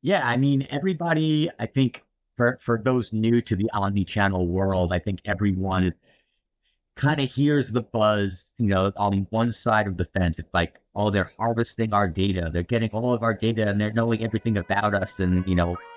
Yeah, I mean, everybody, I think for those new to the omni-channel world, I think everyone kind of hears the buzz, on one side of the fence. It's like, oh, they're harvesting our data. They're getting all of our data and they're knowing everything about us. And,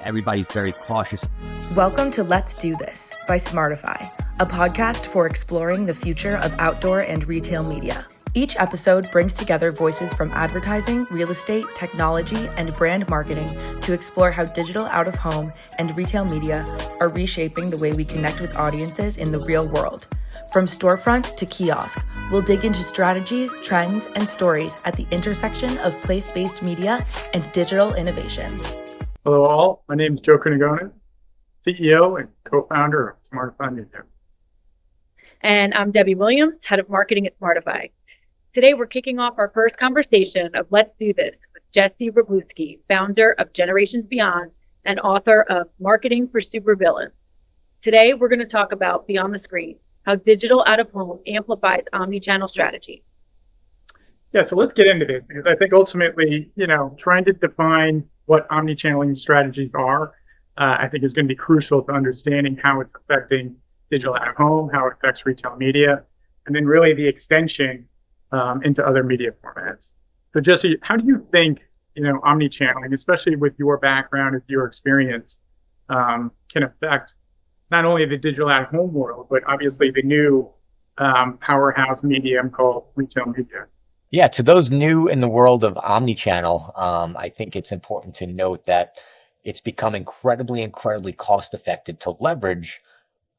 everybody's very cautious. Welcome to Let's Do This by Smartify, a podcast for exploring the future of outdoor and retail media. Each episode brings together voices from advertising, real estate, technology, and brand marketing to explore how digital out-of-home and retail media are reshaping the way we connect with audiences in the real world. From storefront to kiosk, we'll dig into strategies, trends, and stories at the intersection of place-based media and digital innovation. Hello all, my name is Joe Kunigonis, CEO and co-founder of Smartify Media. And I'm Debbie Williams, head of marketing at Smartify. Today, we're kicking off our first conversation of Let's Do This with Jesse Wroblewski, founder of Generations Beyond and author of Marketing for Supervillains. Today, we're going to talk about Beyond the Screen, how digital out-of-home amplifies omnichannel strategy. Yeah, so let's get into this because I think ultimately, trying to define what omnichannel strategies are, I think is going to be crucial to understanding how it's affecting digital out-of-home, how it affects retail media, and then really the extension into other media formats. So Jesse, how do you think, omnichanneling, especially with your background, with your experience, can affect not only the digital at-home world, but obviously the new powerhouse medium called retail media? Yeah, to those new in the world of omnichannel, I think it's important to note that it's become incredibly cost effective to leverage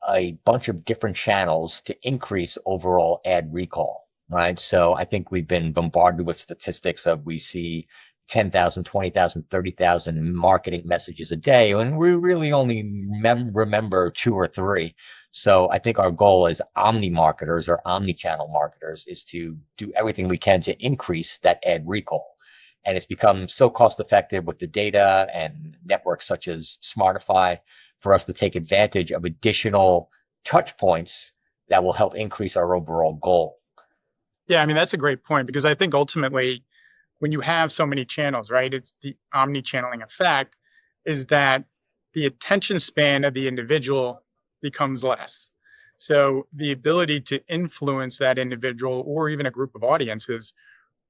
a bunch of different channels to increase overall ad recall. Right. So I think we've been bombarded with statistics of we see 10,000, 20,000, 30,000 marketing messages a day, and we really only remember two or three. So I think our goal as omni marketers or omni-channel marketers is to do everything we can to increase that ad recall. And it's become so cost effective with the data and networks such as Smartify for us to take advantage of additional touch points that will help increase our overall goal. Yeah, I mean, that's a great point because I think ultimately when you have so many channels, right, it's the omni-channeling effect is that the attention span of the individual becomes less. So the ability to influence that individual or even a group of audiences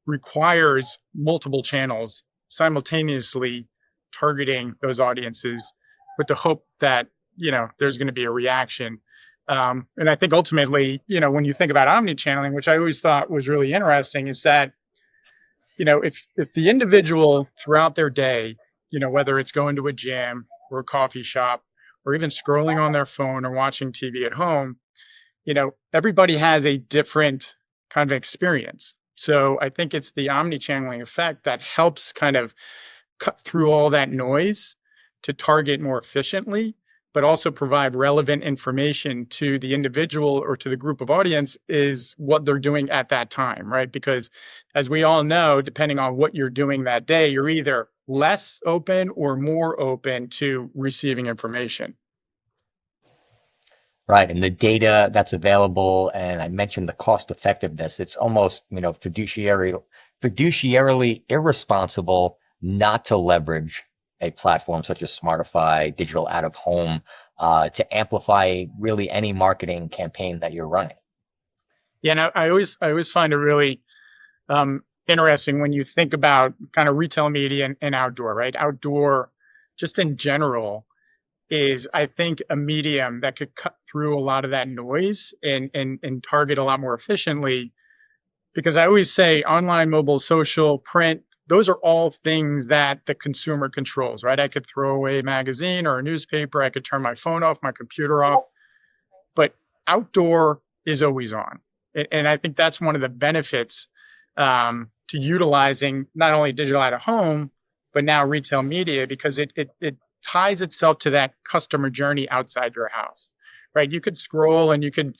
requires multiple channels simultaneously targeting those audiences with the hope that, there's going to be a reaction. And I think ultimately, when you think about omnichanneling, which I always thought was really interesting, is that, if the individual throughout their day, whether it's going to a gym or a coffee shop or even scrolling on their phone or watching TV at home, everybody has a different kind of experience. So I think it's the omnichanneling effect that helps kind of cut through all that noise to target more efficiently, but also provide relevant information to the individual or to the group of audience is what they're doing at that time, right? Because as we all know, depending on what you're doing that day, you're either less open or more open to receiving information. Right. And the data that's available, and I mentioned the cost effectiveness, it's almost, fiduciarily irresponsible not to leverage a platform such as Smartify, digital out of home, to amplify really any marketing campaign that you're running. Yeah, and I always find it really interesting when you think about kind of retail media and outdoor, right? Outdoor, just in general, is I think a medium that could cut through a lot of that noise and target a lot more efficiently. Because I always say online, mobile, social, print, those are all things that the consumer controls, right? I could throw away a magazine or a newspaper. I could turn my phone off, my computer off. But outdoor is always on. And I think that's one of the benefits to utilizing not only digital out of home, but now retail media, because it ties itself to that customer journey outside your house, right? You could scroll and you could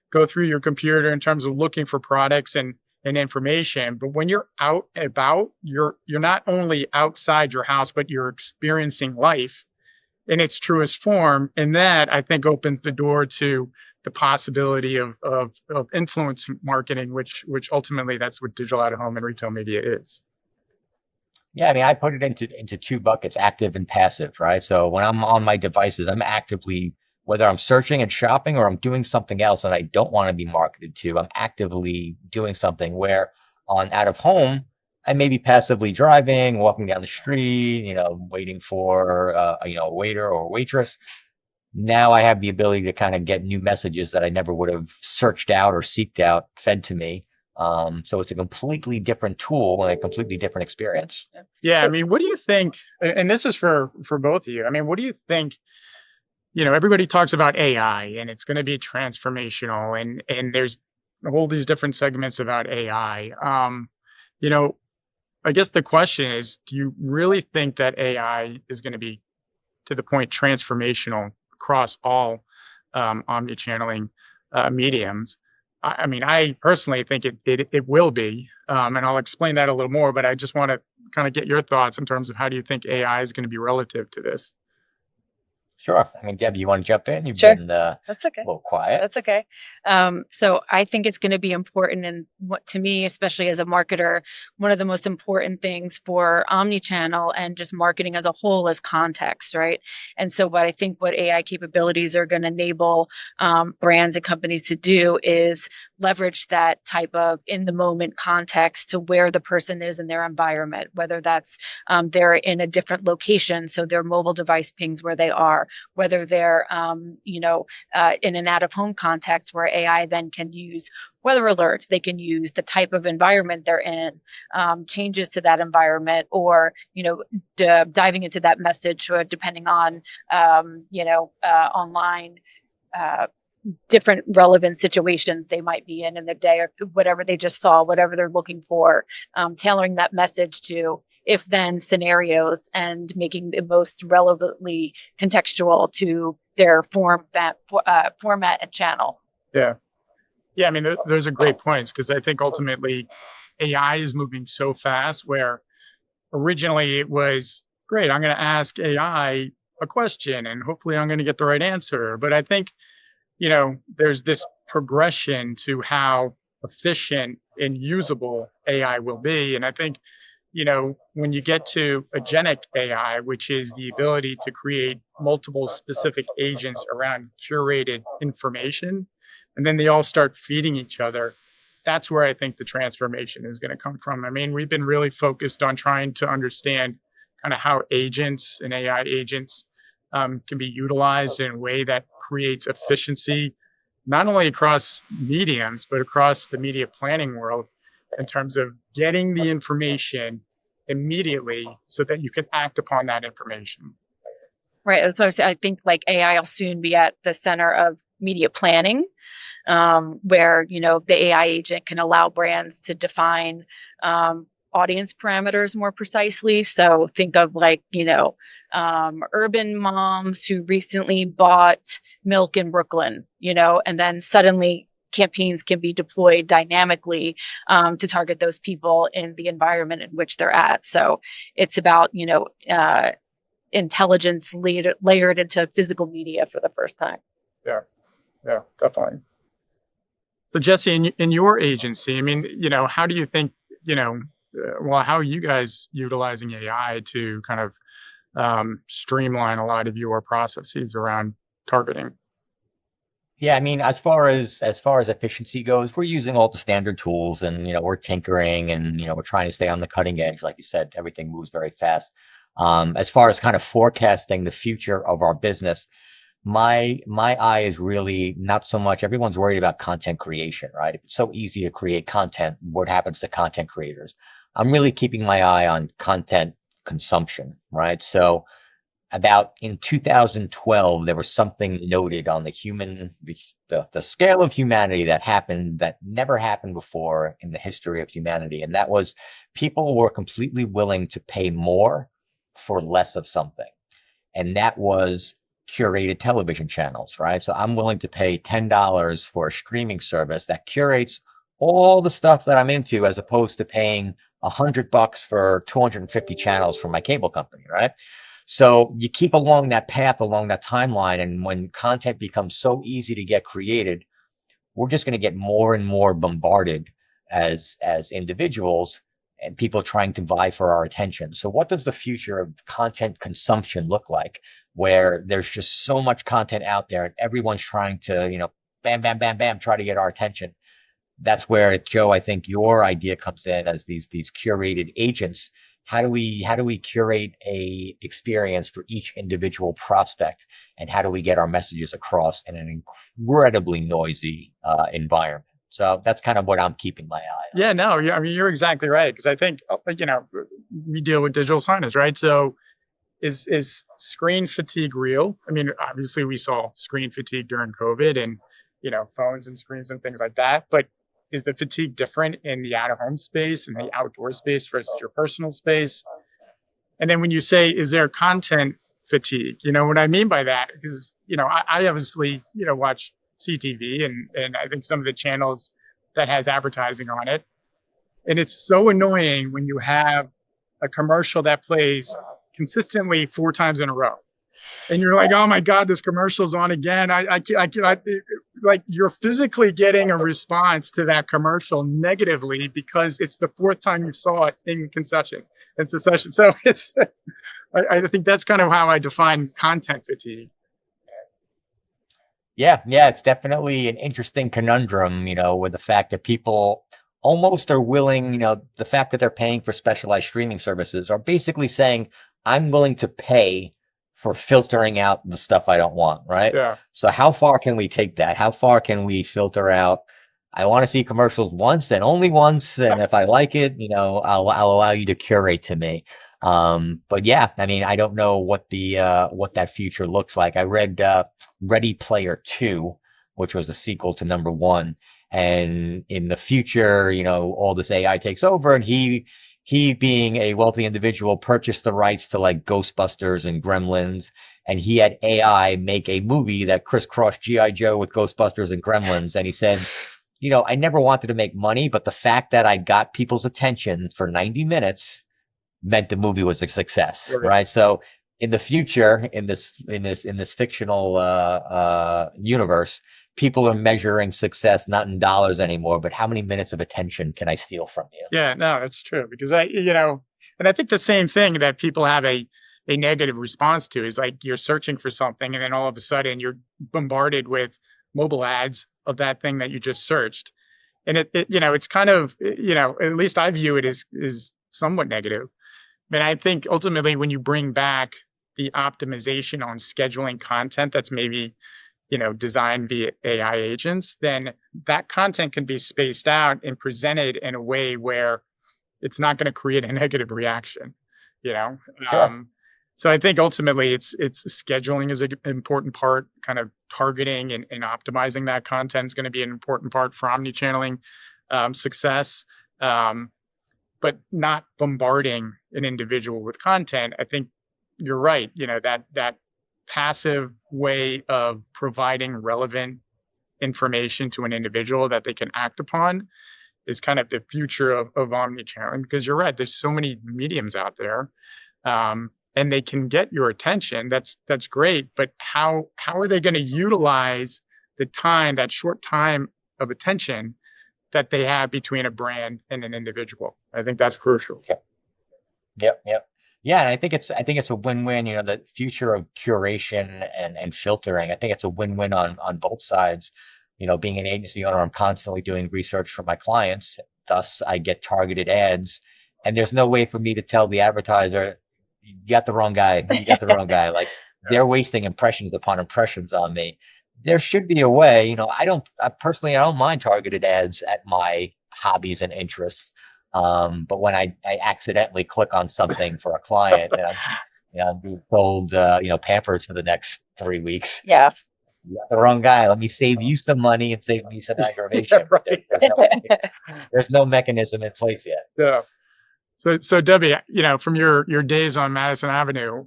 go through your computer in terms of looking for products and information. But when you're out and about, you're not only outside your house, but you're experiencing life in its truest form. And that, I think, opens the door to the possibility of influence marketing, which ultimately that's what digital out of home and retail media is. Yeah, I mean, I put it into two buckets, active and passive, right? So when I'm on my devices, I'm actively, whether I'm searching and shopping or I'm doing something else that I don't want to be marketed to, I'm actively doing something. Where on out of home, I may be passively driving, walking down the street, waiting for a waiter or waitress. Now I have the ability to kind of get new messages that I never would have searched out or seeked out, fed to me. So it's a completely different tool and a completely different experience. Yeah, I mean, what do you think? And this is for both of you. I mean, what do you think? Everybody talks about AI and it's going to be transformational, and there's all these different segments about AI. You know, I guess the question is, do you really think that AI is going to be to the point transformational across all omnichanneling mediums? I mean, I personally think it will be, and I'll explain that a little more. But I just want to kind of get your thoughts in terms of how do you think AI is going to be relative to this? Sure. I mean, Deb, you want to jump in? You've Sure. been That's okay. a little quiet. That's okay. So I think it's going to be important, and what to me, especially as a marketer, one of the most important things for omnichannel and just marketing as a whole is context, right? And so what AI capabilities are going to enable brands and companies to do is leverage that type of in the moment context to where the person is in their environment, whether that's they're in a different location, so their mobile device pings where they are, whether they're in an out-of-home context where AI then can use weather alerts, they can use the type of environment they're in, changes to that environment, or diving into that message, depending on online different relevant situations they might be in the day, or whatever they just saw, whatever they're looking for, tailoring that message to if then scenarios and making the most relevantly contextual to their format and channel. Yeah. Yeah. I mean, those are great points, because I think ultimately AI is moving so fast where originally it was great. I'm going to ask AI a question and hopefully I'm going to get the right answer. But I think, there's this progression to how efficient and usable AI will be. And I think, when you get to agentic AI, which is the ability to create multiple specific agents around curated information, and then they all start feeding each other, that's where I think the transformation is going to come from. I mean, we've been really focused on trying to understand kind of how agents and AI agents can be utilized in a way that creates efficiency, not only across mediums, but across the media planning world, in terms of getting the information immediately so that you can act upon that information. Right. That's what I say. I think like AI will soon be at the center of media planning, where, the AI agent can allow brands to define audience parameters more precisely. So think of urban moms who recently bought milk in Brooklyn, and then suddenly campaigns can be deployed dynamically to target those people in the environment in which they're at. So it's about, intelligence layered into physical media for the first time. Yeah, definitely. So Jesse, in your agency, I mean, how do you think, how are you guys utilizing AI to kind of streamline a lot of your processes around targeting? Yeah, I mean, as far as efficiency goes, we're using all the standard tools, and we're tinkering, and we're trying to stay on the cutting edge. Like you said, everything moves very fast. As far as kind of forecasting the future of our business, my eye is really not so much. Everyone's worried about content creation, right? If it's so easy to create content, what happens to content creators? I'm really keeping my eye on content consumption, right? So about in 2012, there was something noted on the scale of humanity that happened that never happened before in the history of humanity. And that was people were completely willing to pay more for less of something. And that was curated television channels, right? So I'm willing to pay $10 for a streaming service that curates all the stuff that I'm into, as opposed to paying $100 for 250 channels from my cable company, right? So you keep along that path, along that timeline, and when content becomes so easy to get created, we're just going to get more and more bombarded as individuals, and people trying to vie for our attention. So what does the future of content consumption look like, where there's just so much content out there and everyone's trying to, bam, bam, bam, bam, try to get our attention? That's where, Joe, I think your idea comes in as these curated agents. How do we curate a experience for each individual prospect, and how do we get our messages across in an incredibly noisy environment? So that's kind of what I'm keeping my eye on. Yeah, no, I mean, you're exactly right. Because I think, we deal with digital signage, right? So is screen fatigue real? I mean, obviously we saw screen fatigue during COVID and, phones and screens and things like that. But is the fatigue different in the out-of-home space and the outdoor space versus your personal space? And then when you say, is there content fatigue? What I mean by that is, I obviously, watch CTV and I think some of the channels that has advertising on it. And it's so annoying when you have a commercial that plays consistently 4 times in a row. And you're like, oh my God, this commercial's on again. I like, you're physically getting a response to that commercial negatively because it's the 4th time you saw it in concession and succession. So it's, I think that's kind of how I define content fatigue. Yeah, it's definitely an interesting conundrum, with the fact that people almost are willing, the fact that they're paying for specialized streaming services are basically saying, I'm willing to pay for filtering out the stuff I don't want, right? Yeah. So how far can we take that? How far can we filter out, I want to see commercials once and only once, and if I like it, I'll allow you to curate to me. But yeah, I mean, I don't know what what that future looks like. I read Ready Player 2, which was a sequel to number 1. And in the future, all this AI takes over, and he being a wealthy individual purchased the rights to like Ghostbusters and Gremlins, and he had AI make a movie that crisscrossed G.I. Joe with Ghostbusters and Gremlins. And he said, I never wanted to make money, but the fact that I got people's attention for 90 minutes meant the movie was a success, right? So in the future, in this fictional universe, people are measuring success not in dollars anymore, but how many minutes of attention can I steal from you? Yeah, no, that's true. Because and I think the same thing that people have a negative response to is like you're searching for something and then all of a sudden you're bombarded with mobile ads of that thing that you just searched. And it's kind of, at least I view it as somewhat negative. And I think ultimately when you bring back the optimization on scheduling content that's maybe, designed via AI agents, then that content can be spaced out and presented in a way where it's not going to create a negative reaction, Sure. So I think ultimately it's scheduling is an important part, kind of targeting and optimizing that content is going to be an important part for omnichanneling success. But not bombarding an individual with content. I think you're right. That passive way of providing relevant information to an individual that they can act upon is kind of the future of omnichannel. Because you're right, there's so many mediums out there, and they can get your attention. That's great, but how are they going to utilize the time, that short time of attention that they have between a brand and an individual? I think that's crucial. Yep. Yeah, and I think it's a win-win. The future of curation and filtering. I think it's a win-win on both sides. Being an agency owner, I'm constantly doing research for my clients. Thus, I get targeted ads, and there's no way for me to tell the advertiser, "You got the wrong guy. You got the wrong guy." Like they're wasting impressions upon impressions on me. There should be a way. I personally don't mind targeted ads at my hobbies and interests. But when I accidentally click on something for a client and I'm being told, Pampers for the next 3 weeks. Yeah. You got the wrong guy. Let me save you some money and save me some aggravation. Right. There's no mechanism in place yet. Yeah. So Debbie, from your days on Madison Avenue,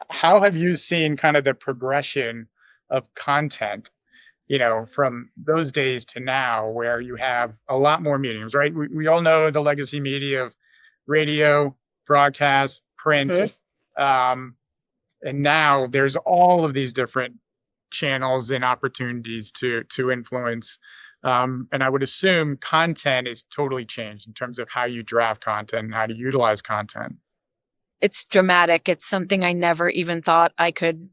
how have you seen kind of the progression of content, from those days to now, where you have a lot more mediums, right? We all know the legacy media of radio, broadcast, print, and now there's all of these different channels and opportunities to influence And I would assume content is totally changed in terms of how you draft content and how to utilize content. It's dramatic. It's something I never even thought I could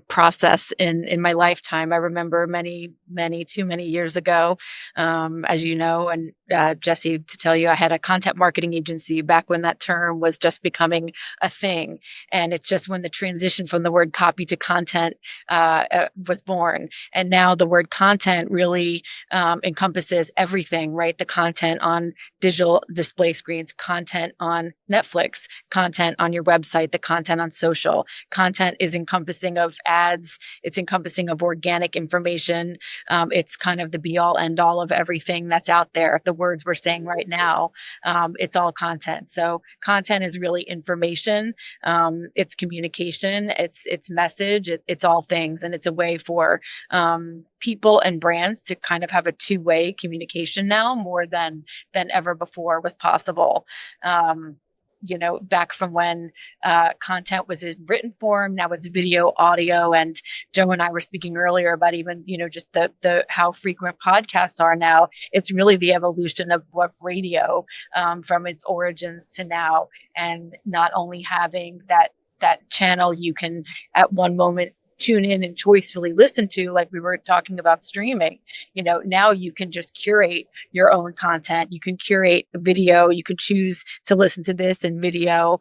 process in my lifetime. I remember too many years ago, as you know, and Jesse, to tell you, I had a content marketing agency back when that term was just becoming a thing. And it's just when the transition from the word copy to content was born. And now the word content really encompasses everything, right? The content on digital display screens, content on Netflix, content on your website, the content on social. Content is encompassing of ads. It's encompassing of organic information. It's kind of the be all end all of everything that's out there. The words we're saying right now, it's all content. So content is really information. It's communication. It's message. It's all things. And it's a way for people and brands to kind of have a two-way communication now more than ever before was possible. Back from when content was in written form, now it's video, audio, and Joe and I were speaking earlier about even, just the how frequent podcasts are now. It's really the evolution of radio from its origins to now, and not only having that channel you can at one moment tune in and choicefully listen to, like we were talking about streaming. Now you can just curate your own content. You can curate a video. You can choose to listen to this in video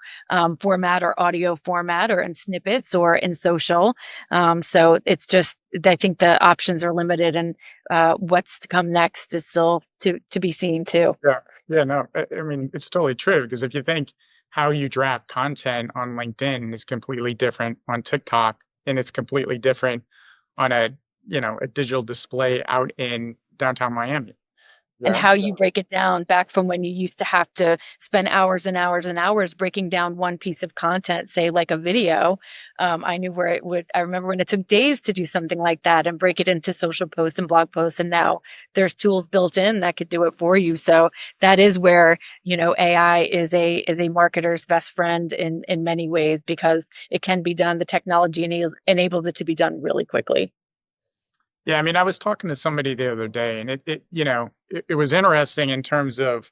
format or audio format or in snippets or in social. So it's just, I think the options are limited, and what's to come next is still to be seen too. Yeah, no, I mean, it's totally true, because if you think how you draft content on LinkedIn is completely different on TikTok, and it's completely different on a digital display out in downtown Miami. And how you break it down, back from when you used to have to spend hours and hours and hours breaking down one piece of content, say like a video. I knew where it would, I remember when it took days to do something like that and break it into social posts and blog posts. And now there's tools built in that could do it for you. So that is where, AI is a marketer's best friend in many ways, because it can be done. The technology enables it to be done really quickly. Yeah, I mean, I was talking to somebody the other day, and it was interesting in terms of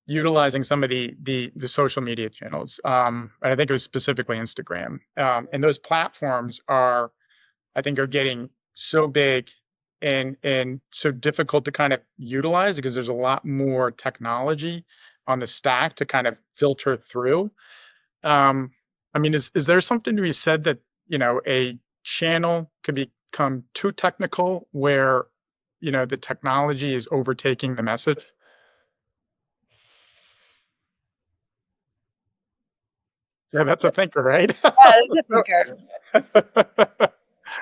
utilizing some of the social media channels. I think it was specifically Instagram, and those platforms are getting so big and so difficult to kind of utilize, because there's a lot more technology on the stack to kind of filter through. I mean, is there something to be said that a channel could become too technical where the technology is overtaking the message? Yeah, that's a thinker, right? Yeah, that's a thinker.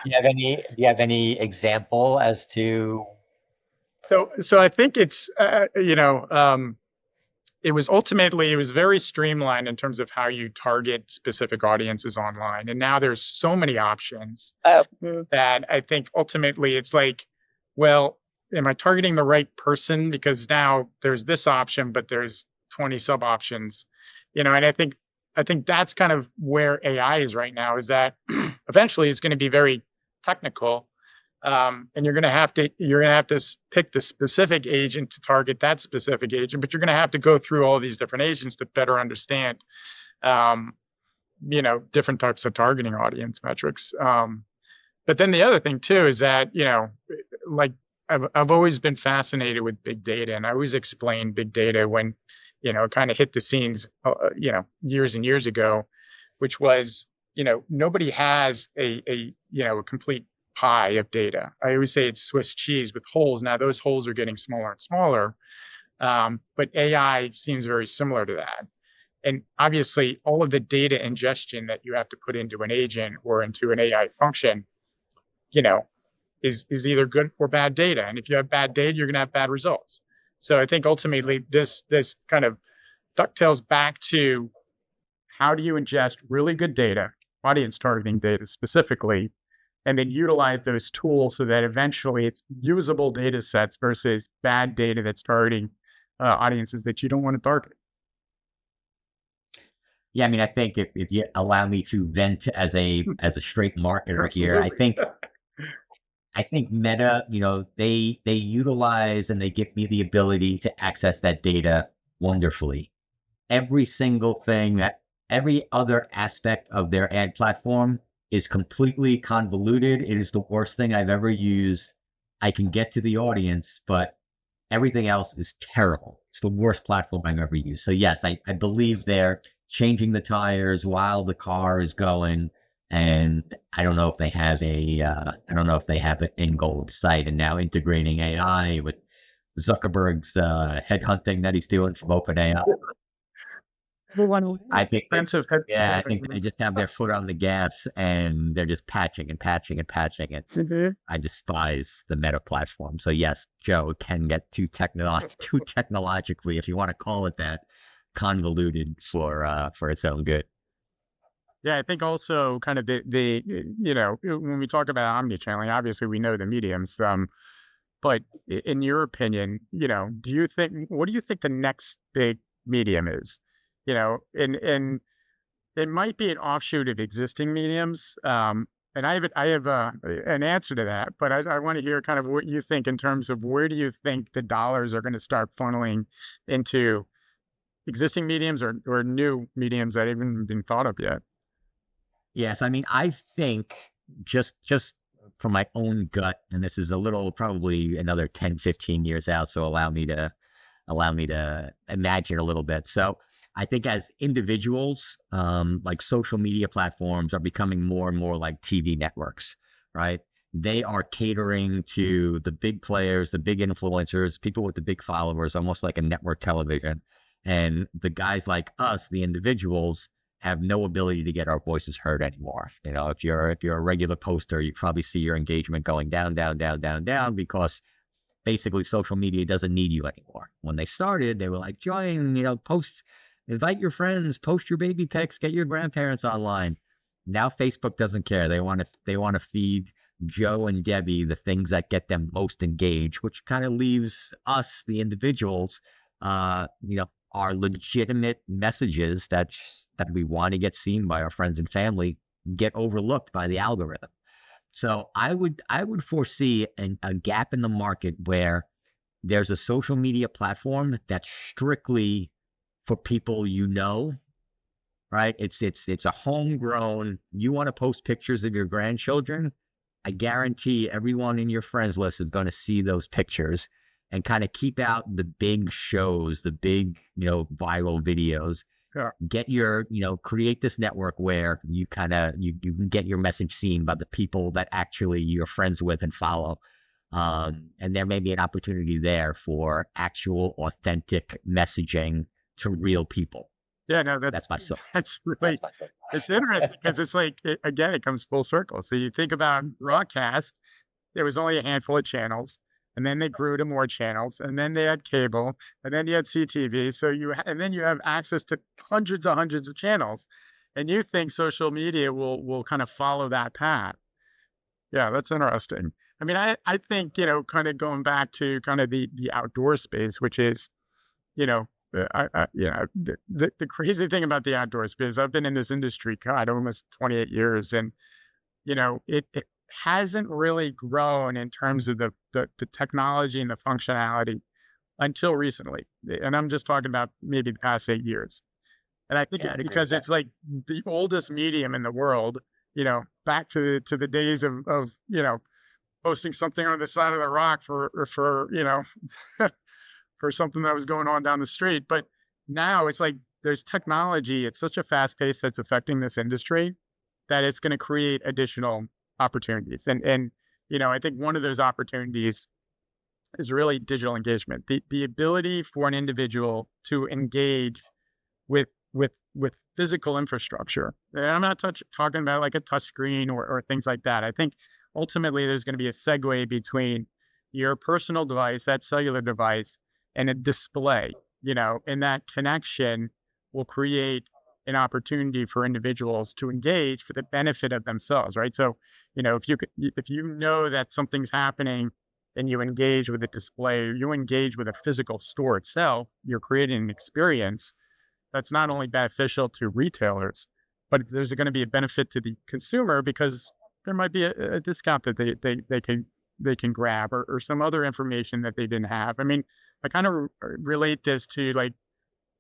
Do you have any example as to? So I think it's it was very streamlined in terms of how you target specific audiences online. And now there's so many options that I think ultimately it's like, well, am I targeting the right person? Because now there's this option, but there's 20 sub options, and I think that's kind of where AI is right now, is that eventually it's going to be very technical. And you're going to have to pick the specific agent to target that specific agent, but you're going to have to go through all these different agents to better understand, different types of targeting audience metrics. But then the other thing too is that, like I've always been fascinated with big data, and I always explain big data when, it kind of hit the scenes, years and years ago, which was, nobody has a complete pie of data. I always say it's Swiss cheese with holes. Now those holes are getting smaller and smaller, but AI seems very similar to that. And obviously, all of the data ingestion that you have to put into an agent or into an AI function, is either good or bad data. And if you have bad data, you're going to have bad results. So I think ultimately this kind of ducktails back to, how do you ingest really good data, audience targeting data specifically, and then utilize those tools so that eventually it's usable data sets versus bad data that's targeting audiences that you don't want to target. Yeah, I mean, I think if you allow me to vent as a straight marketer here, I think I think Meta, they utilize and they give me the ability to access that data wonderfully. Every single thing that every other aspect of their ad platform is completely convoluted. It is the worst thing I've ever used. I can get to the audience, but everything else is terrible. It's the worst platform I've ever used. So yes, I believe they're changing the tires while the car is going. And I don't know if they have I don't know if they have an end goal in sight, and now integrating AI with Zuckerberg's headhunting that he's doing from OpenAI. I think, Expensive head. yeah, I think they just have their foot on the gas and they're just patching and patching and patching it. I despise the Meta platform. So yes, Joe, it can get too technologically, if you want to call it that, convoluted for its own good. Yeah, I think also kind of when we talk about omnichannel, obviously we know the mediums. But in your opinion, what do you think the next big medium is? And it might be an offshoot of existing mediums. And I have an answer to that, but I want to hear kind of what you think in terms of where do you think the dollars are going to start funneling into existing mediums or new mediums that haven't been thought of yet? Yes, I mean, I think just from my own gut, and this is a little, probably another 10, 15 years out, so allow me to imagine a little bit. So I think as individuals, like social media platforms are becoming more and more like TV networks, right? They are catering to the big players, the big influencers, people with the big followers, almost like a network television. And the guys like us, the individuals, have no ability to get our voices heard anymore. If you're a regular poster, you probably see your engagement going down, down, down, down, down, because basically social media doesn't need you anymore. When they started, they were like, join, post, invite your friends, post your baby pics, get your grandparents online. Now Facebook doesn't care. They want to feed Joe and Debbie the things that get them most engaged, which kind of leaves us, the individuals, our legitimate messages that we want to get seen by our friends and family get overlooked by the algorithm. So I would foresee a gap in the market where there's a social media platform that's strictly for people, right? It's a homegrown, you want to post pictures of your grandchildren, I guarantee everyone in your friends list is going to see those pictures and kind of keep out the big shows, the big, viral videos. Yeah. Get your, create this network where you kind of, you can get your message seen by the people that actually you're friends with and follow. And there may be an opportunity there for actual authentic messaging to real people. Yeah, no, That's my soul. that's really, it's interesting because it's like, again, it comes full circle. So you think about broadcast, there was only a handful of channels, and then they grew to more channels, and then they had cable, and then you had CTV. So and then you have access to hundreds of channels, and you think social media will kind of follow that path. Yeah, that's interesting. I mean, I think, kind of going back to kind of the outdoor space, which is, the crazy thing about the outdoor space, I've been in this industry, God, almost 28 years. And, it hasn't really grown in terms of the technology and the functionality until recently. And I'm just talking about maybe the past 8 years. And I think because it's like the oldest medium in the world, back to the days of posting something on the side of the rock for for something that was going on down the street. But now it's like there's technology. It's such a fast pace that's affecting this industry that it's going to create additional opportunities. And I think one of those opportunities is really digital engagement. The ability for an individual to engage with physical infrastructure. And I'm not talking about like a touch screen or things like that. I think ultimately there's going to be a segue between your personal device, that cellular device, and a display, and that connection will create an opportunity for individuals to engage for the benefit of themselves, right? So, if you know that something's happening and you engage with a display, you engage with a physical store itself, you're creating an experience that's not only beneficial to retailers, but there's going to be a benefit to the consumer because there might be a discount that they can they can grab or some other information that they didn't have. I mean, I kind of relate this to like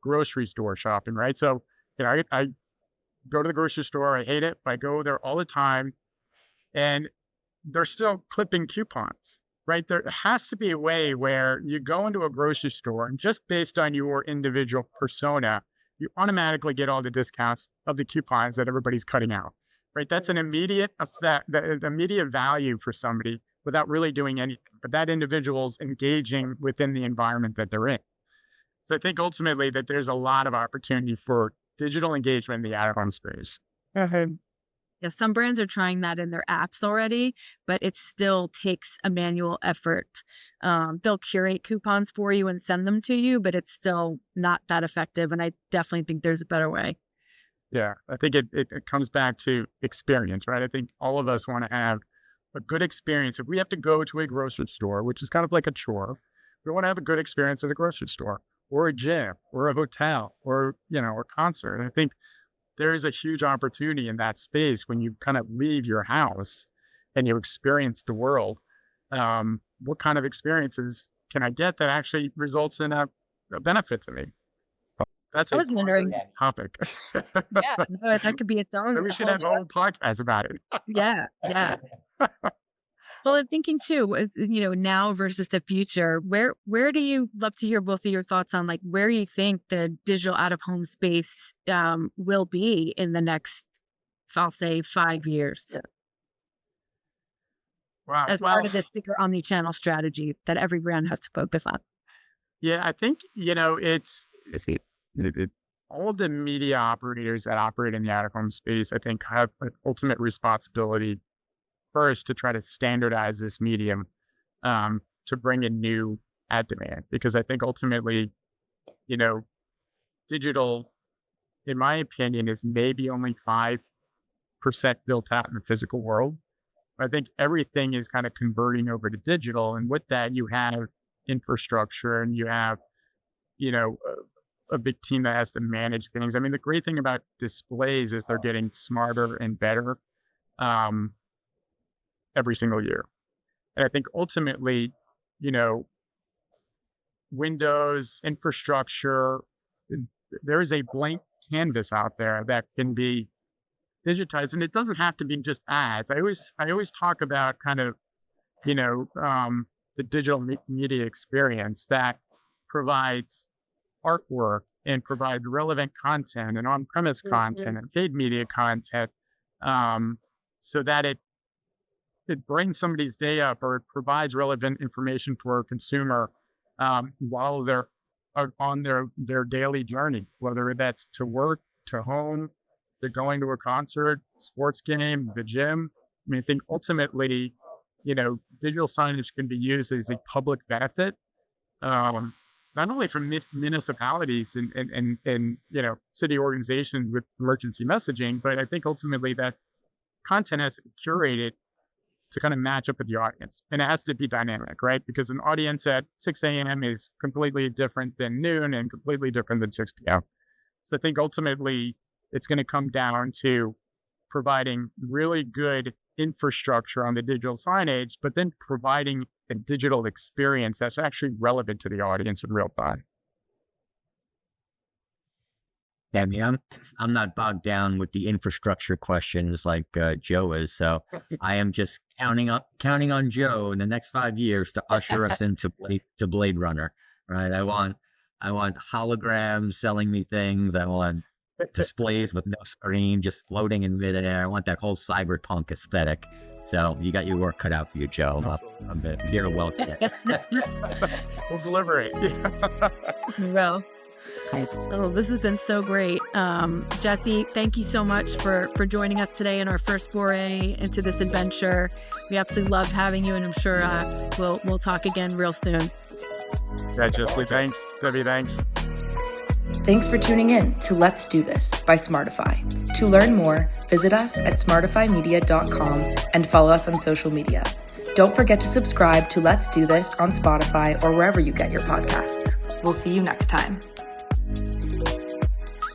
grocery store shopping, right? So, I go to the grocery store. I hate it, but I go there all the time, and they're still clipping coupons, right? There has to be a way where you go into a grocery store and just based on your individual persona, you automatically get all the discounts of the coupons that everybody's cutting out, right? That's an immediate effect, the immediate value for somebody without really doing anything, but that individual's engaging within the environment that they're in. So I think ultimately that there's a lot of opportunity for digital engagement in the out-of-home space. Yeah, some brands are trying that in their apps already, but it still takes a manual effort. They'll curate coupons for you and send them to you, but it's still not that effective. And I definitely think there's a better way. Yeah, I think it comes back to experience, right? I think all of us want to have a good experience. If we have to go to a grocery store, which is kind of like a chore, we want to have a good experience at a grocery store or a gym or a hotel or, a concert. And I think there is a huge opportunity in that space when you kind of leave your house and you experience the world. What kind of experiences can I get that actually results in a benefit to me? That's I was wondering. Topic. Yeah, no, that could be its own. We should have a whole podcast about it. Yeah. Well, I'm thinking too, now versus the future, where do you love to hear both of your thoughts on like where you think the digital out of home space will be in the next, I'll say 5 years? Wow. As part of this bigger omnichannel strategy that every brand has to focus on. Yeah, I think, it's all the media operators that operate in the out of home space, I think have an ultimate responsibility first to try to standardize this medium to bring in new ad demand. Because I think ultimately, digital, in my opinion, is maybe only 5% built out in the physical world. I think everything is kind of converting over to digital. And with that, you have infrastructure and you have, a big team that has to manage things. I mean, the great thing about displays is they're getting smarter and better every single year. And I think ultimately, Windows, infrastructure, there is a blank canvas out there that can be digitized, and it doesn't have to be just ads. I always talk about kind of, the digital media experience that provides artwork and provides relevant content and on-premise content and paid media content, so that it brings somebody's day up or it provides relevant information for a consumer while they're on their daily journey, whether that's to work, to home, to going to a concert, sports game, the gym. I mean, I think ultimately, digital signage can be used as a public benefit, not only from municipalities and city organizations with emergency messaging, but I think ultimately that content has to be curated to kind of match up with the audience. And it has to be dynamic, right? Because an audience at 6 a.m. is completely different than noon and completely different than 6 p.m. So I think ultimately it's going to come down to providing really good infrastructure on the digital signage, but then providing a digital experience that's actually relevant to the audience in real time. Yeah, I mean, I'm not bogged down with the infrastructure questions like Joe is. So I am just counting on Joe in the next 5 years to usher us into Blade Runner. Right? I want holograms selling me things. I want displays with no screen, just floating in midair. I want that whole cyberpunk aesthetic. So you got your work cut out for you, Joe. I'm here to welcome it. We'll deliver it. Well. Oh, this has been so great. Jesse, thank you so much for joining us today in our first foray into this adventure. We absolutely loved having you, and I'm sure we'll talk again real soon. Yeah, Jesse, thanks. Debbie, thanks. Thanks for tuning in to Let's Do This by Smartify. To learn more, visit us at smartifymedia.com and follow us on social media. Don't forget to subscribe to Let's Do This on Spotify or wherever you get your podcasts. We'll see you next time.